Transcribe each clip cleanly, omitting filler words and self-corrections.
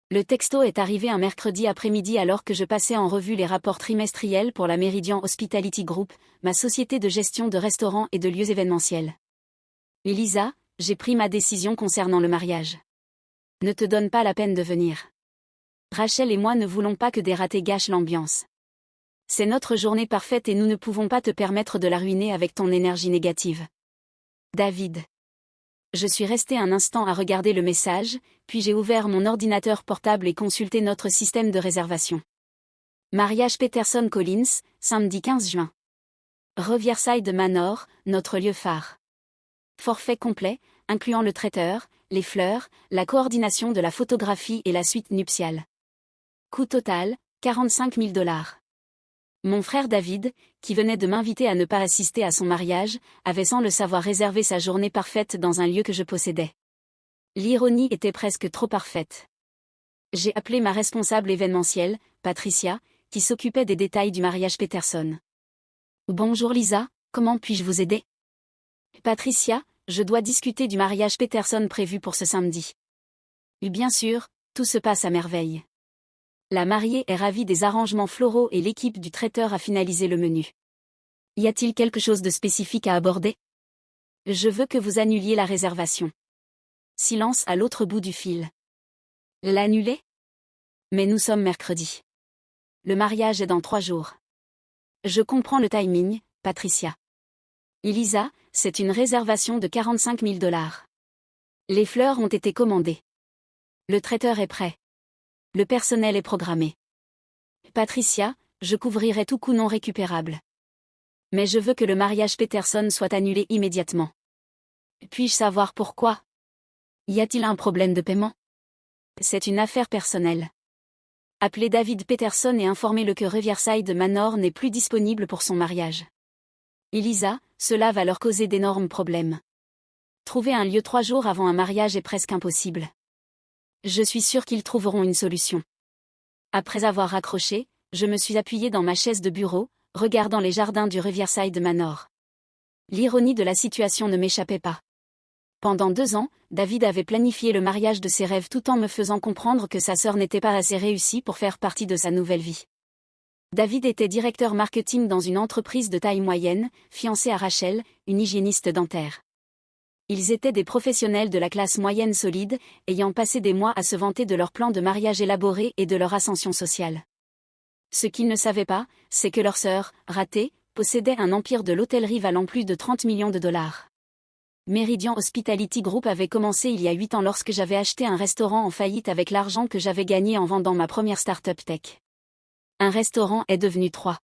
Le texto est arrivé un mercredi après-midi alors que je passais en revue les rapports trimestriels pour la Meridian Hospitality Group, ma société de gestion de restaurants et de lieux événementiels. Elisa, j'ai pris ma décision concernant le mariage. Ne te donne pas la peine de venir. Rachel et moi ne voulons pas que des ratés gâchent l'ambiance. C'est notre journée parfaite et nous ne pouvons pas te permettre de la ruiner avec ton énergie négative. David. Je suis resté un instant à regarder le message, puis j'ai ouvert mon ordinateur portable et consulté notre système de réservation. Mariage Peterson Collins, samedi 15 juin. Riverside Manor, notre lieu phare. Forfait complet, incluant le traiteur, les fleurs, la coordination de la photographie et la suite nuptiale. Coût total, 45 000 $. Mon frère David, qui venait de m'inviter à ne pas assister à son mariage, avait sans le savoir réservé sa journée parfaite dans un lieu que je possédais. L'ironie était presque trop parfaite. J'ai appelé ma responsable événementielle, Patricia, qui s'occupait des détails du mariage Peterson. Bonjour Lisa, comment puis-je vous aider? Patricia, je dois discuter du mariage Peterson prévu pour ce samedi. Bien sûr, tout se passe à merveille. La mariée est ravie des arrangements floraux et l'équipe du traiteur a finalisé le menu. Y a-t-il quelque chose de spécifique à aborder? Je veux que vous annuliez la réservation. Silence à l'autre bout du fil. L'annuler? Mais nous sommes mercredi. Le mariage est dans 3 jours. Je comprends le timing, Patricia. Elisa, c'est une réservation de 45 000 $. Les fleurs ont été commandées. Le traiteur est prêt. Le personnel est programmé. Patricia, je couvrirai tout coût non récupérable. Mais je veux que le mariage Peterson soit annulé immédiatement. Puis-je savoir pourquoi? Y a-t-il un problème de paiement? C'est une affaire personnelle. Appelez David Peterson et informez-le que Riverside Manor n'est plus disponible pour son mariage. Elisa, cela va leur causer d'énormes problèmes. Trouver un lieu 3 jours avant un mariage est presque impossible. Je suis sûre qu'ils trouveront une solution. Après avoir raccroché, je me suis appuyée dans ma chaise de bureau, regardant les jardins du Riverside Manor. L'ironie de la situation ne m'échappait pas. Pendant 2 ans, David avait planifié le mariage de ses rêves tout en me faisant comprendre que sa sœur n'était pas assez réussie pour faire partie de sa nouvelle vie. David était directeur marketing dans une entreprise de taille moyenne, fiancé à Rachel, une hygiéniste dentaire. Ils étaient des professionnels de la classe moyenne solide, ayant passé des mois à se vanter de leur plan de mariage élaboré et de leur ascension sociale. Ce qu'ils ne savaient pas, c'est que leur sœur, ratée, possédait un empire de l'hôtellerie valant plus de 30 millions de $. Meridian Hospitality Group avait commencé il y a 8 ans lorsque j'avais acheté un restaurant en faillite avec l'argent que j'avais gagné en vendant ma première start-up tech. Un restaurant est devenu 3.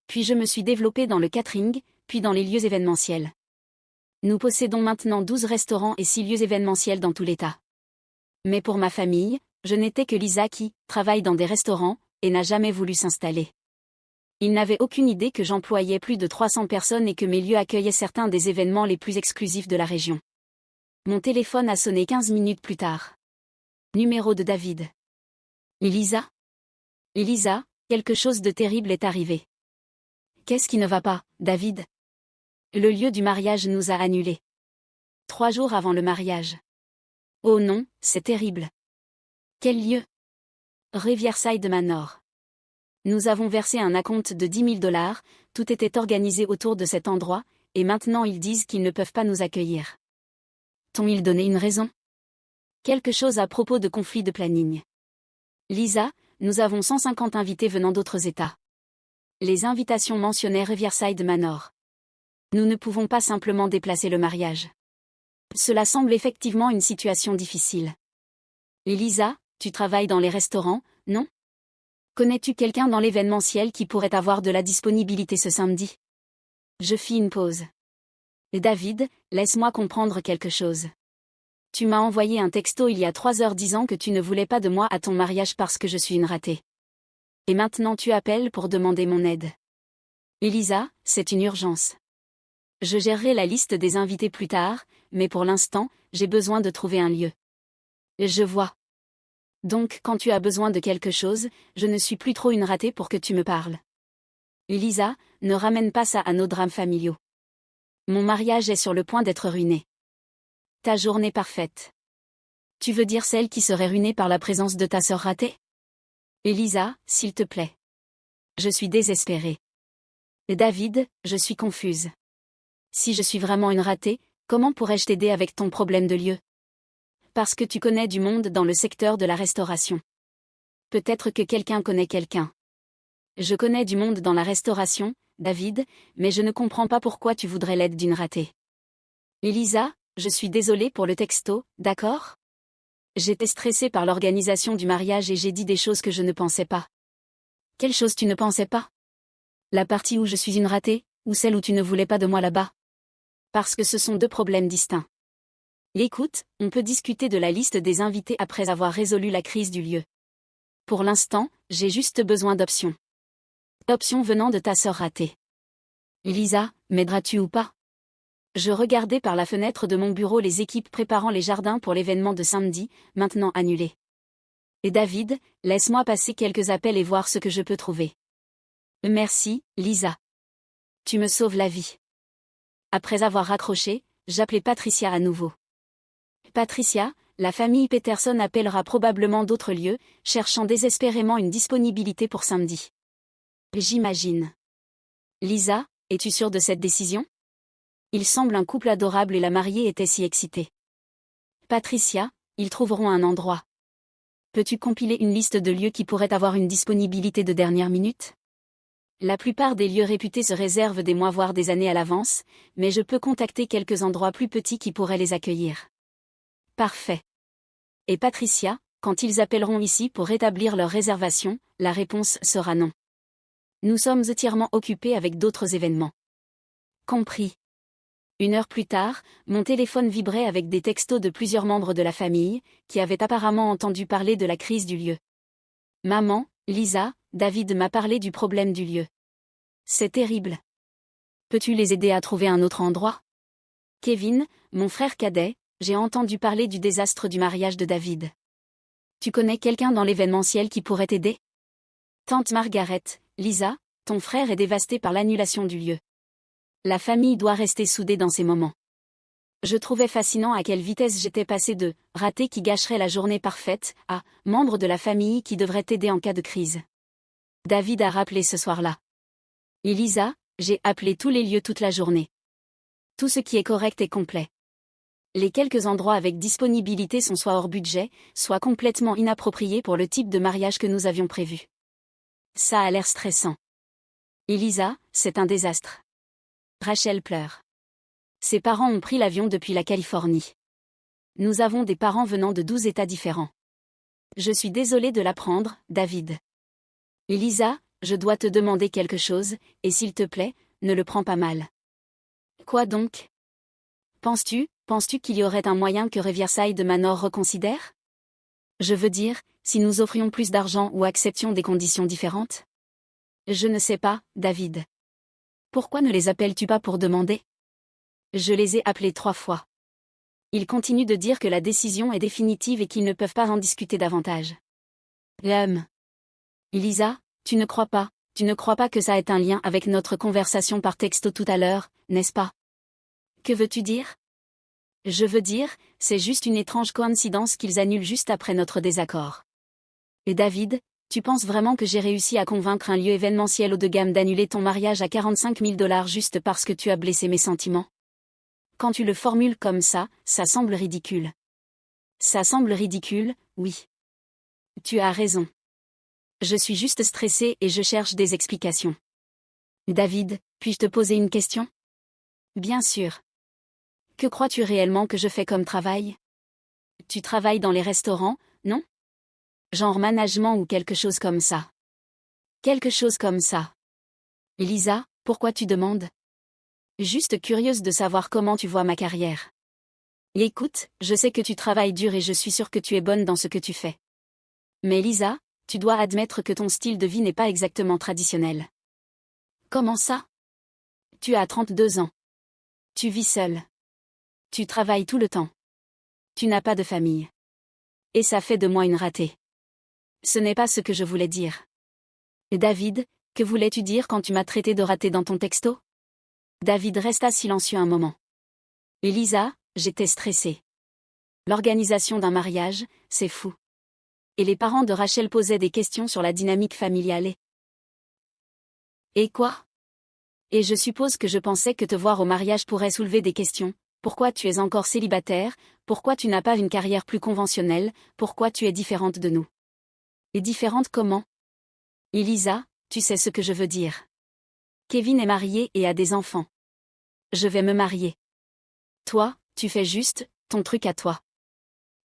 Puis je me suis développée dans le catering, puis dans les lieux événementiels. Nous possédons maintenant 12 restaurants et 6 lieux événementiels dans tout l'État. Mais pour ma famille, je n'étais que Lisa qui travaille dans des restaurants et n'a jamais voulu s'installer. Ils n'avaient aucune idée que j'employais plus de 300 personnes et que mes lieux accueillaient certains des événements les plus exclusifs de la région. Mon téléphone a sonné 15 minutes plus tard. Numéro de David. Elisa? Elisa, quelque chose de terrible est arrivé. Qu'est-ce qui ne va pas, David? Le lieu du mariage nous a annulés. 3 jours avant le mariage. Oh non, c'est terrible. Quel lieu? Riverside Manor. Nous avons versé un acompte de 10 000 $, tout était organisé autour de cet endroit, et maintenant ils disent qu'ils ne peuvent pas nous accueillir. T'ont-ils donné une raison? Quelque chose à propos de conflit de planning. Lisa, nous avons 150 invités venant d'autres États. Les invitations mentionnaient Riverside Manor. Nous ne pouvons pas simplement déplacer le mariage. Cela semble effectivement une situation difficile. Elisa, tu travailles dans les restaurants, non? Connais-tu quelqu'un dans l'événementiel qui pourrait avoir de la disponibilité ce samedi? Je fis une pause. David, laisse-moi comprendre quelque chose. Tu m'as envoyé un texto il y a 3 heures disant que tu ne voulais pas de moi à ton mariage parce que je suis une ratée. Et maintenant tu appelles pour demander mon aide. Elisa, c'est une urgence. Je gérerai la liste des invités plus tard, mais pour l'instant, j'ai besoin de trouver un lieu. Je vois. Donc quand tu as besoin de quelque chose, je ne suis plus trop une ratée pour que tu me parles. Elisa, ne ramène pas ça à nos drames familiaux. Mon mariage est sur le point d'être ruiné. Ta journée parfaite. Tu veux dire celle qui serait ruinée par la présence de ta sœur ratée? Elisa, s'il te plaît. Je suis désespérée. Et David, je suis confuse. Si je suis vraiment une ratée, comment pourrais-je t'aider avec ton problème de lieu? Parce que tu connais du monde dans le secteur de la restauration. Peut-être que quelqu'un connaît quelqu'un. Je connais du monde dans la restauration, David, mais je ne comprends pas pourquoi tu voudrais l'aide d'une ratée. Elisa, je suis désolée pour le texto, d'accord? J'étais stressée par l'organisation du mariage et j'ai dit des choses que je ne pensais pas. Quelle chose tu ne pensais pas? La partie où je suis une ratée, ou celle où tu ne voulais pas de moi là-bas? Parce que ce sont deux problèmes distincts. Écoute, on peut discuter de la liste des invités après avoir résolu la crise du lieu. Pour l'instant, j'ai juste besoin d'options. Options venant de ta sœur ratée. Elisa, m'aideras-tu ou pas? Je regardais par la fenêtre de mon bureau les équipes préparant les jardins pour l'événement de samedi, maintenant annulé. Et David, laisse-moi passer quelques appels et voir ce que je peux trouver. Merci, Lisa. Tu me sauves la vie. Après avoir raccroché, j'appelais Patricia à nouveau. Patricia, la famille Peterson appellera probablement d'autres lieux, cherchant désespérément une disponibilité pour samedi. J'imagine. Lisa, es-tu sûre de cette décision? Il semble un couple adorable et la mariée était si excitée. Patricia, ils trouveront un endroit. Peux-tu compiler une liste de lieux qui pourraient avoir une disponibilité de dernière minute? La plupart des lieux réputés se réservent des mois voire des années à l'avance, mais je peux contacter quelques endroits plus petits qui pourraient les accueillir. Parfait. Et Patricia, quand ils appelleront ici pour rétablir leur réservation, la réponse sera non. Nous sommes entièrement occupés avec d'autres événements. Compris. 1 heure plus tard, mon téléphone vibrait avec des textos de plusieurs membres de la famille, qui avaient apparemment entendu parler de la crise du lieu. Maman, Lisa, David m'a parlé du problème du lieu. C'est terrible. Peux-tu les aider à trouver un autre endroit? Kevin, mon frère cadet, j'ai entendu parler du désastre du mariage de David. Tu connais quelqu'un dans l'événementiel qui pourrait t'aider? Tante Margaret, Lisa, ton frère est dévasté par l'annulation du lieu. La famille doit rester soudée dans ces moments. Je trouvais fascinant à quelle vitesse j'étais passé de « raté qui gâcherait la journée parfaite » à « membre de la famille qui devrait t'aider en cas de crise ». David a rappelé ce soir-là. Elisa, j'ai appelé tous les lieux toute la journée. Tout ce qui est correct et complet. Les quelques endroits avec disponibilité sont soit hors budget, soit complètement inappropriés pour le type de mariage que nous avions prévu. Ça a l'air stressant. Elisa, c'est un désastre. Rachel pleure. Ses parents ont pris l'avion depuis la Californie. Nous avons des parents venant de 12 États différents. Je suis désolée de l'apprendre, David. Elisa, je dois te demander quelque chose, et s'il te plaît, ne le prends pas mal. Quoi donc? Penses-tu qu'il y aurait un moyen que Riverside Manor reconsidère? Je veux dire, si nous offrions plus d'argent ou acceptions des conditions différentes? Je ne sais pas, David. Pourquoi ne les appelles-tu pas pour demander? Je les ai appelés 3 fois. Ils continuent de dire que la décision est définitive et qu'ils ne peuvent pas en discuter davantage. Elisa, tu ne crois pas que ça ait un lien avec notre conversation par texto tout à l'heure, n'est-ce pas? Que veux-tu dire? Je veux dire, c'est juste une étrange coïncidence qu'ils annulent juste après notre désaccord. Et David, tu penses vraiment que j'ai réussi à convaincre un lieu événementiel haut de gamme d'annuler ton mariage à 45 000 $ juste parce que tu as blessé mes sentiments? Quand tu le formules comme ça semble ridicule. Ça semble ridicule, oui. Tu as raison. Je suis juste stressée et je cherche des explications. David, puis-je te poser une question? Bien sûr. Que crois-tu réellement que je fais comme travail? Tu travailles dans les restaurants, non? Genre management ou quelque chose comme ça. Quelque chose comme ça. Elisa, pourquoi tu demandes? Juste curieuse de savoir comment tu vois ma carrière. Et écoute, je sais que tu travailles dur et je suis sûre que tu es bonne dans ce que tu fais. Mais Lisa, tu dois admettre que ton style de vie n'est pas exactement traditionnel. Comment ça? Tu as 32 ans. Tu vis seule. Tu travailles tout le temps. Tu n'as pas de famille. Et ça fait de moi une ratée. Ce n'est pas ce que je voulais dire. David, que voulais-tu dire quand tu m'as traité de ratée dans ton texto? David resta silencieux un moment. Elisa, j'étais stressée. L'organisation d'un mariage, c'est fou. Et les parents de Rachel posaient des questions sur la dynamique familiale. Et quoi? Et je suppose que je pensais que te voir au mariage pourrait soulever des questions. Pourquoi tu es encore célibataire? Pourquoi tu n'as pas une carrière plus conventionnelle? Pourquoi tu es différente de nous? Et différente comment? Elisa, tu sais ce que je veux dire. Kevin est marié et a des enfants. Je vais me marier. Toi, tu fais juste ton truc à toi.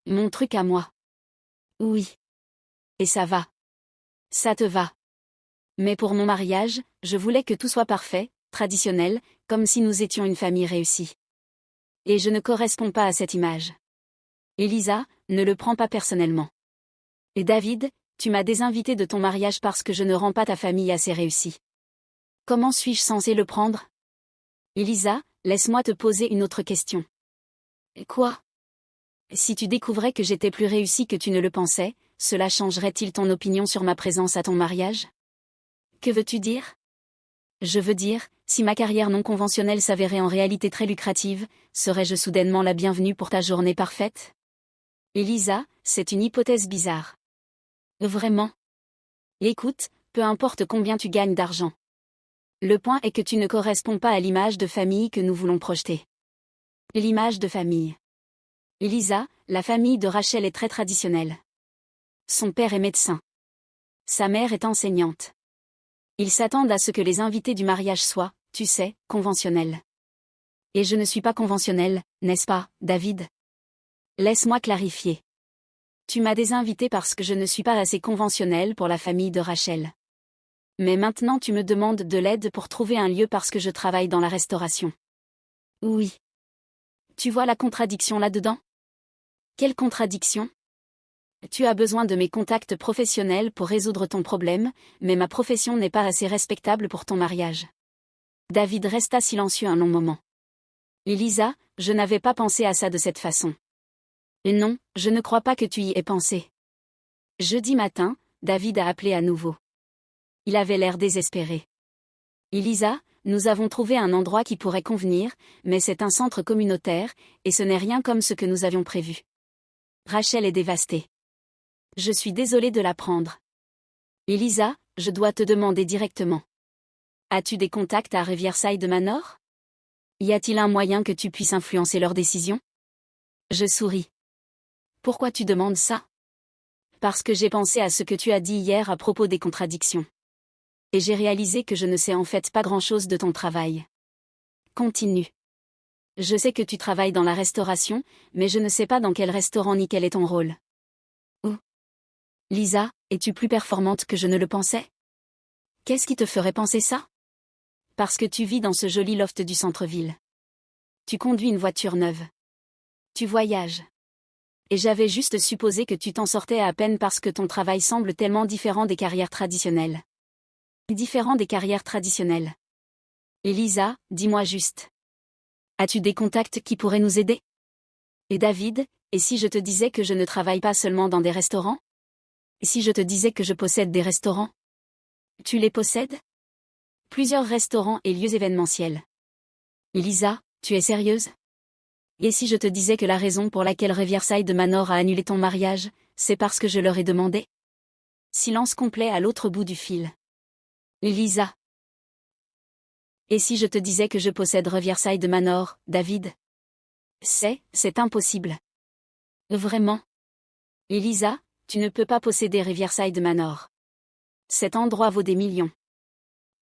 Mon truc à moi. Oui. Et ça va. Ça te va. Mais pour mon mariage, je voulais que tout soit parfait, traditionnel, comme si nous étions une famille réussie. Et je ne corresponds pas à cette image. Elisa, ne le prends pas personnellement. Et David, tu m'as désinvité de ton mariage parce que je ne rends pas ta famille assez réussie. Comment suis-je censé le prendre? Elisa, laisse-moi te poser une autre question. Quoi? Si tu découvrais que j'étais plus réussie que tu ne le pensais, cela changerait-il ton opinion sur ma présence à ton mariage? Que veux-tu dire? Je veux dire, si ma carrière non conventionnelle s'avérait en réalité très lucrative, serais-je soudainement la bienvenue pour ta journée parfaite? Elisa, c'est une hypothèse bizarre. Vraiment? Écoute, peu importe combien tu gagnes d'argent. Le point est que tu ne corresponds pas à l'image de famille que nous voulons projeter. L'image de famille. Elisa, la famille de Rachel est très traditionnelle. Son père est médecin. Sa mère est enseignante. Ils s'attendent à ce que les invités du mariage soient, tu sais, conventionnels. Et je ne suis pas conventionnelle, n'est-ce pas, David? Laisse-moi clarifier. Tu m'as désinvité parce que je ne suis pas assez conventionnelle pour la famille de Rachel. Mais maintenant tu me demandes de l'aide pour trouver un lieu parce que je travaille dans la restauration. Oui. Tu vois la contradiction là-dedans? Quelle contradiction? Tu as besoin de mes contacts professionnels pour résoudre ton problème, mais ma profession n'est pas assez respectable pour ton mariage. David resta silencieux un long moment. Elisa, je n'avais pas pensé à ça de cette façon. Et non, je ne crois pas que tu y aies pensé. Jeudi matin, David a appelé à nouveau. Il avait l'air désespéré. Elisa, nous avons trouvé un endroit qui pourrait convenir, mais c'est un centre communautaire, et ce n'est rien comme ce que nous avions prévu. Rachel est dévastée. Je suis désolée de l'apprendre. Elisa, je dois te demander directement. As-tu des contacts à Riverside Manor? Y a-t-il un moyen que tu puisses influencer leurs décisions? Je souris. Pourquoi tu demandes ça? Parce que j'ai pensé à ce que tu as dit hier à propos des contradictions. Et j'ai réalisé que je ne sais en fait pas grand-chose de ton travail. Continue. Je sais que tu travailles dans la restauration, mais je ne sais pas dans quel restaurant ni quel est ton rôle. Où? Lisa, es-tu plus performante que je ne le pensais? Qu'est-ce qui te ferait penser ça? Parce que tu vis dans ce joli loft du centre-ville. Tu conduis une voiture neuve. Tu voyages. Et j'avais juste supposé que tu t'en sortais à peine parce que ton travail semble tellement différent des carrières traditionnelles. Différent des carrières traditionnelles. Elisa, dis-moi juste. As-tu des contacts qui pourraient nous aider? Et David, et si je te disais que je ne travaille pas seulement dans des restaurants? Et si je te disais que je possède des restaurants? Tu les possèdes? Plusieurs restaurants et lieux événementiels. Elisa, tu es sérieuse? Et si je te disais que la raison pour laquelle Riverside Manor a annulé ton mariage, c'est parce que je leur ai demandé? Silence complet à l'autre bout du fil. Elisa. Et si je te disais que je possède Riverside Manor, David? C'est impossible. Vraiment? Elisa, tu ne peux pas posséder Riverside Manor. Cet endroit vaut des millions.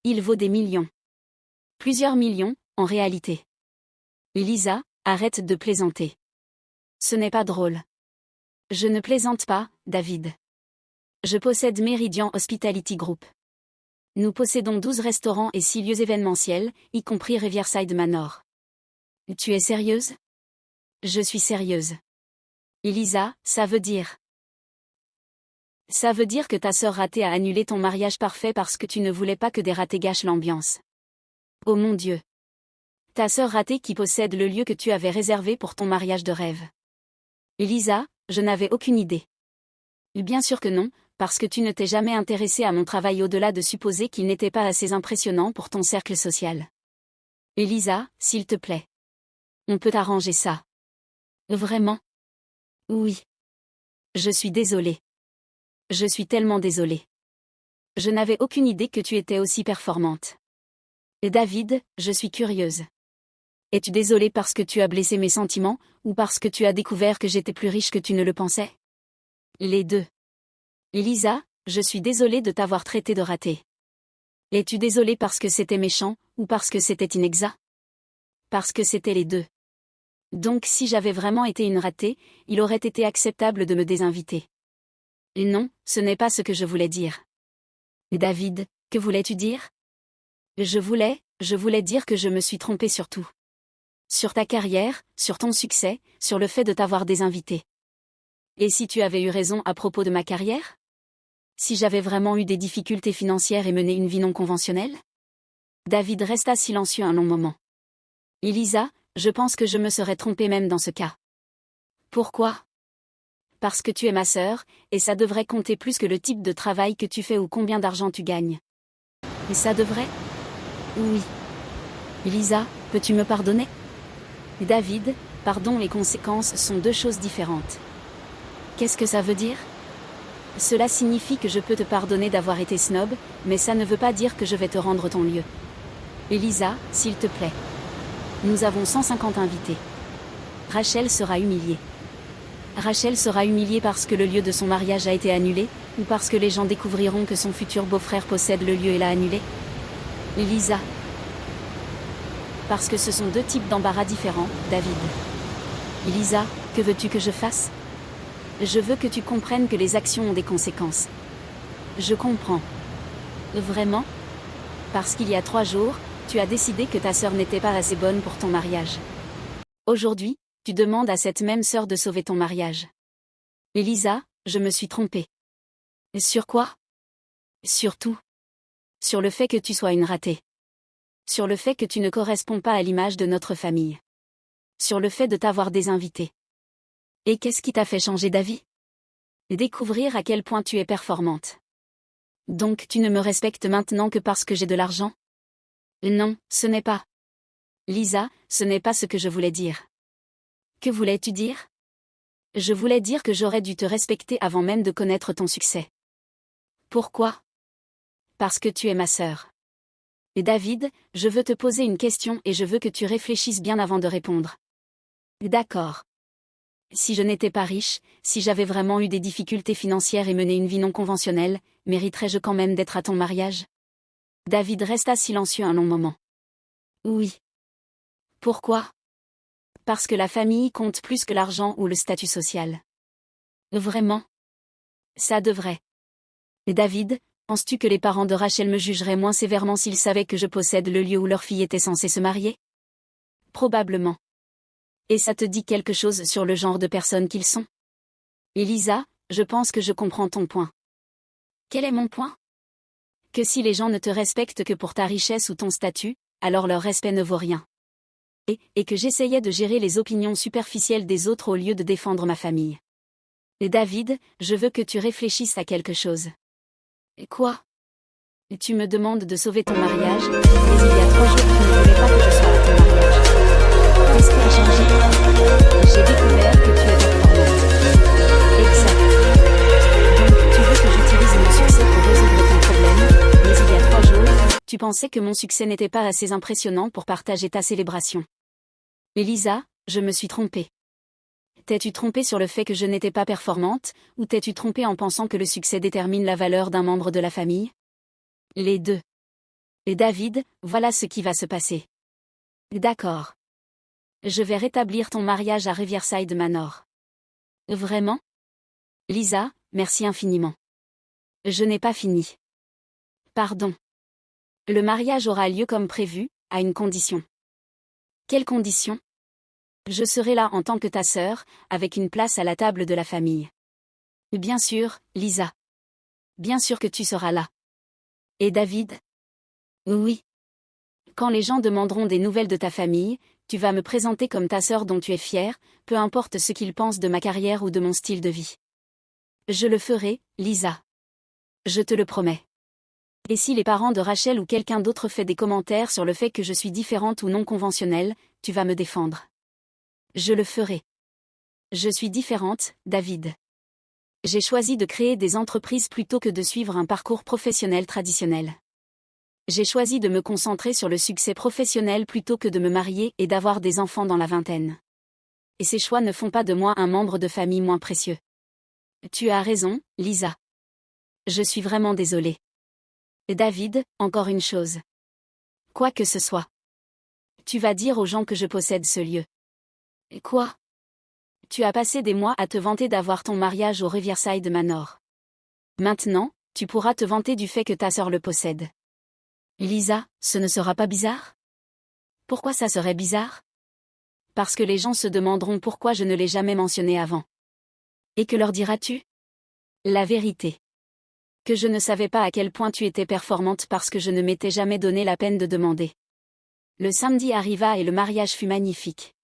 Il vaut des millions. Plusieurs millions, en réalité. Elisa, arrête de plaisanter. Ce n'est pas drôle. Je ne plaisante pas, David. Je possède Meridian Hospitality Group. Nous possédons 12 restaurants et 6 lieux événementiels, y compris Riverside Manor. Tu es sérieuse? Je suis sérieuse. Elisa, ça veut dire... Ça veut dire que ta sœur ratée a annulé ton mariage parfait parce que tu ne voulais pas que des ratés gâchent l'ambiance. Oh mon Dieu. Ta sœur ratée qui possède le lieu que tu avais réservé pour ton mariage de rêve. Elisa, je n'avais aucune idée. Bien sûr que non, parce que tu ne t'es jamais intéressée à mon travail au-delà de supposer qu'il n'était pas assez impressionnant pour ton cercle social. Elisa, s'il te plaît. On peut arranger ça. Vraiment? Oui. Je suis désolée. Je suis tellement désolée. Je n'avais aucune idée que tu étais aussi performante. Et David, je suis curieuse. Es-tu désolée parce que tu as blessé mes sentiments, ou parce que tu as découvert que j'étais plus riche que tu ne le pensais? Les deux. Elisa, je suis désolée de t'avoir traité de raté. Es-tu désolée parce que c'était méchant, ou parce que c'était inexact? Parce que c'était les deux. Donc si j'avais vraiment été une ratée, il aurait été acceptable de me désinviter. Et non, ce n'est pas ce que je voulais dire. David, que voulais-tu dire? Je voulais dire que je me suis trompée sur tout. Sur ta carrière, sur ton succès, sur le fait de t'avoir désinvité. Et si tu avais eu raison à propos de ma carrière? Si j'avais vraiment eu des difficultés financières et mené une vie non conventionnelle? David resta silencieux un long moment. Elisa, je pense que je me serais trompée même dans ce cas. Pourquoi? Parce que tu es ma sœur, et ça devrait compter plus que le type de travail que tu fais ou combien d'argent tu gagnes. Et ça devrait? Oui. Elisa, peux-tu me pardonner? David, pardon et conséquences sont deux choses différentes. Qu'est-ce que ça veut dire? Cela signifie que je peux te pardonner d'avoir été snob, mais ça ne veut pas dire que je vais te rendre ton lieu. Elisa, s'il te plaît. Nous avons 150 invités. Rachel sera humiliée. Rachel sera humiliée parce que le lieu de son mariage a été annulé, ou parce que les gens découvriront que son futur beau-frère possède le lieu et l'a annulé? Elisa. Parce que ce sont deux types d'embarras différents, David. Elisa, que veux-tu que je fasse? Je veux que tu comprennes que les actions ont des conséquences. Je comprends. Vraiment? Parce qu'il y a 3 jours, tu as décidé que ta sœur n'était pas assez bonne pour ton mariage. Aujourd'hui, tu demandes à cette même sœur de sauver ton mariage. Elisa, je me suis trompée. Sur quoi? Sur tout. Sur le fait que tu sois une ratée. Sur le fait que tu ne corresponds pas à l'image de notre famille. Sur le fait de t'avoir désinvité. Et qu'est-ce qui t'a fait changer d'avis? Découvrir à quel point tu es performante. Donc tu ne me respectes maintenant que parce que j'ai de l'argent? Non, ce n'est pas. Lisa, ce n'est pas ce que je voulais dire. Que voulais-tu dire? Je voulais dire que j'aurais dû te respecter avant même de connaître ton succès. Pourquoi? Parce que tu es ma sœur. Et David, je veux te poser une question et je veux que tu réfléchisses bien avant de répondre. D'accord. Si je n'étais pas riche, si j'avais vraiment eu des difficultés financières et mené une vie non conventionnelle, mériterais-je quand même d'être à ton mariage? David resta silencieux un long moment. Oui. Pourquoi? Parce que la famille compte plus que l'argent ou le statut social. Vraiment? Ça devrait. Et David, penses-tu que les parents de Rachel me jugeraient moins sévèrement s'ils savaient que je possède le lieu où leur fille était censée se marier? Probablement. Et ça te dit quelque chose sur le genre de personnes qu'ils sont? Elisa, je pense que je comprends ton point. Quel est mon point? Que si les gens ne te respectent que pour ta richesse ou ton statut, alors leur respect ne vaut rien. Et que j'essayais de gérer les opinions superficielles des autres au lieu de défendre ma famille. Et David, je veux que tu réfléchisses à quelque chose. Et quoi? Tu me demandes de sauver ton mariage, mais il y a 3 jours tu ne voulais pas que je sois à ton mariage. Qu'est-ce qui a changé? J'ai découvert que tu es performante. Exact. Donc tu veux que j'utilise mon succès pour résoudre ton problème, mais il y a 3 jours, tu pensais que mon succès n'était pas assez impressionnant pour partager ta célébration. Elisa, je me suis trompée. T'es-tu trompée sur le fait que je n'étais pas performante, ou t'es-tu trompée en pensant que le succès détermine la valeur d'un membre de la famille? Les deux. Et David, voilà ce qui va se passer. D'accord. Je vais rétablir ton mariage à Riverside Manor. Vraiment? Lisa, merci infiniment. Je n'ai pas fini. Pardon. Le mariage aura lieu comme prévu, à une condition. Quelle condition? Je serai là en tant que ta sœur, avec une place à la table de la famille. Bien sûr, Lisa. Bien sûr que tu seras là. Et David? Oui. Quand les gens demanderont des nouvelles de ta famille, tu vas me présenter comme ta sœur dont tu es fière, peu importe ce qu'ils pensent de ma carrière ou de mon style de vie. Je le ferai, Lisa. Je te le promets. Et si les parents de Rachel ou quelqu'un d'autre fait des commentaires sur le fait que je suis différente ou non conventionnelle, tu vas me défendre. Je le ferai. Je suis différente, David. J'ai choisi de créer des entreprises plutôt que de suivre un parcours professionnel traditionnel. J'ai choisi de me concentrer sur le succès professionnel plutôt que de me marier et d'avoir des enfants dans la vingtaine. Et ces choix ne font pas de moi un membre de famille moins précieux. Tu as raison, Lisa. Je suis vraiment désolée. David, encore une chose. Quoi que ce soit. Tu vas dire aux gens que je possède ce lieu. Quoi? Tu as passé des mois à te vanter d'avoir ton mariage au Riverside Manor. Maintenant, tu pourras te vanter du fait que ta sœur le possède. Lisa, ce ne sera pas bizarre? Pourquoi ça serait bizarre? Parce que les gens se demanderont pourquoi je ne l'ai jamais mentionné avant. Et que leur diras-tu? La vérité. Que je ne savais pas à quel point tu étais performante parce que je ne m'étais jamais donné la peine de demander. Le samedi arriva et le mariage fut magnifique.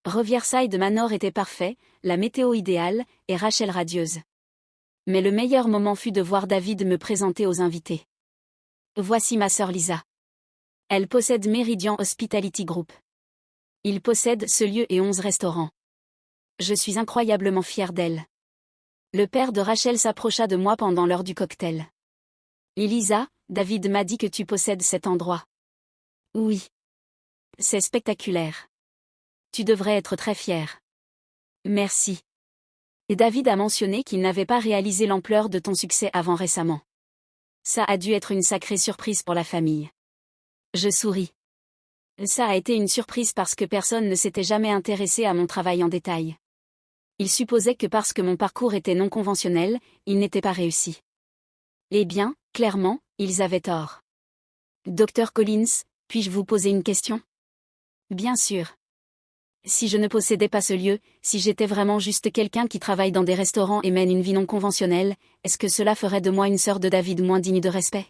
Riverside Manor était parfait, la météo idéale, et Rachel radieuse. Mais le meilleur moment fut de voir David me présenter aux invités. Voici ma sœur Lisa. Elle possède Meridian Hospitality Group. Il possède ce lieu et 11 restaurants. Je suis incroyablement fière d'elle. Le père de Rachel s'approcha de moi pendant l'heure du cocktail. Lisa, David m'a dit que tu possèdes cet endroit. Oui. C'est spectaculaire. Tu devrais être très fière. Merci. Et David a mentionné qu'il n'avait pas réalisé l'ampleur de ton succès avant récemment. Ça a dû être une sacrée surprise pour la famille. Je souris. Ça a été une surprise parce que personne ne s'était jamais intéressé à mon travail en détail. Ils supposaient que parce que mon parcours était non conventionnel, il n'était pas réussi. Eh bien, clairement, ils avaient tort. Dr Collins, puis-je vous poser une question? Bien sûr. Si je ne possédais pas ce lieu, si j'étais vraiment juste quelqu'un qui travaille dans des restaurants et mène une vie non conventionnelle, est-ce que cela ferait de moi une sœur de David moins digne de respect?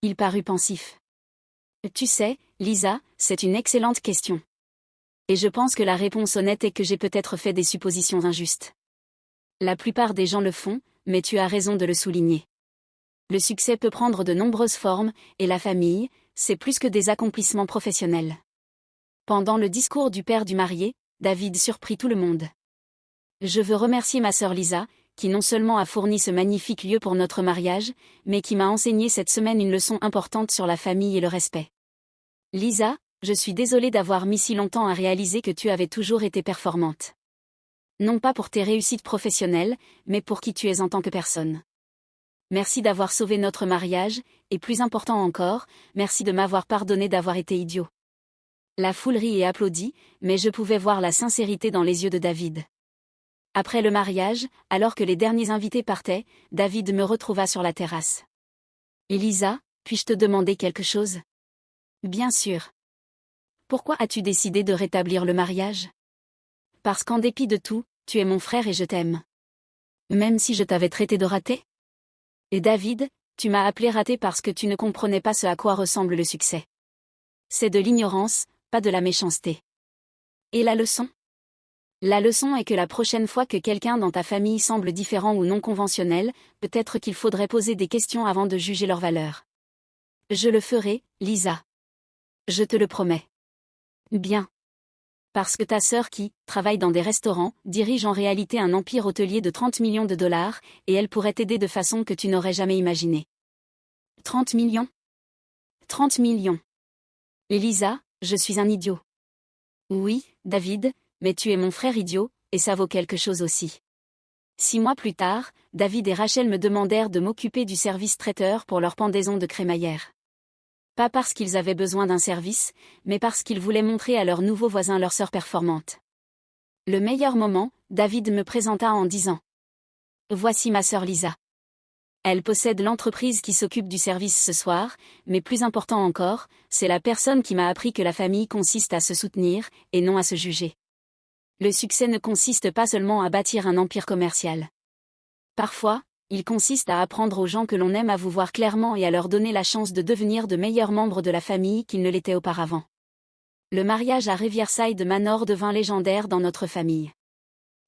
Il parut pensif. Tu sais, Lisa, c'est une excellente question. Et je pense que la réponse honnête est que j'ai peut-être fait des suppositions injustes. La plupart des gens le font, mais tu as raison de le souligner. Le succès peut prendre de nombreuses formes, et la famille, c'est plus que des accomplissements professionnels. Pendant le discours du père du marié, David surprit tout le monde. Je veux remercier ma sœur Lisa, qui non seulement a fourni ce magnifique lieu pour notre mariage, mais qui m'a enseigné cette semaine une leçon importante sur la famille et le respect. Lisa, je suis désolée d'avoir mis si longtemps à réaliser que tu avais toujours été performante. Non pas pour tes réussites professionnelles, mais pour qui tu es en tant que personne. Merci d'avoir sauvé notre mariage, et plus important encore, merci de m'avoir pardonné d'avoir été idiot. La foule rit et applaudit, mais je pouvais voir la sincérité dans les yeux de David. Après le mariage, alors que les derniers invités partaient, David me retrouva sur la terrasse. Lisa, puis-je te demander quelque chose? Bien sûr. Pourquoi as-tu décidé de rétablir le mariage? Parce qu'en dépit de tout, tu es mon frère et je t'aime. Même si je t'avais traité de raté? Et David, tu m'as appelé raté parce que tu ne comprenais pas ce à quoi ressemble le succès. C'est de l'ignorance, pas de la méchanceté. Et la leçon? La leçon est que la prochaine fois que quelqu'un dans ta famille semble différent ou non conventionnel, peut-être qu'il faudrait poser des questions avant de juger leur valeur. Je le ferai, Lisa. Je te le promets. Bien. Parce que ta sœur qui travaille dans des restaurants dirige en réalité un empire hôtelier de 30 millions de dollars, et elle pourrait t'aider de façon que tu n'aurais jamais imaginée. 30 millions? 30 millions. Lisa, je suis un idiot. Oui, David, mais tu es mon frère idiot, et ça vaut quelque chose aussi. 6 mois plus tard, David et Rachel me demandèrent de m'occuper du service traiteur pour leur pendaison de crémaillère. Pas parce qu'ils avaient besoin d'un service, mais parce qu'ils voulaient montrer à leurs nouveaux voisins leur sœur performante. Le meilleur moment, David me présenta en disant: Voici ma sœur Lisa. Elle possède l'entreprise qui s'occupe du service ce soir, mais plus important encore, c'est la personne qui m'a appris que la famille consiste à se soutenir, et non à se juger. Le succès ne consiste pas seulement à bâtir un empire commercial. Parfois, il consiste à apprendre aux gens que l'on aime à vous voir clairement et à leur donner la chance de devenir de meilleurs membres de la famille qu'ils ne l'étaient auparavant. Le mariage à Riverside Manor devint légendaire dans notre famille.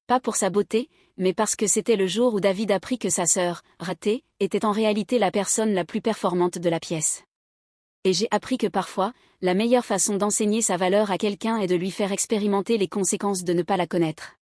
Pas pour sa beauté, mais parce que c'était le jour où David apprit que sa sœur, ratée, était en réalité la personne la plus performante de la pièce. Et j'ai appris que parfois, la meilleure façon d'enseigner sa valeur à quelqu'un est de lui faire expérimenter les conséquences de ne pas la connaître.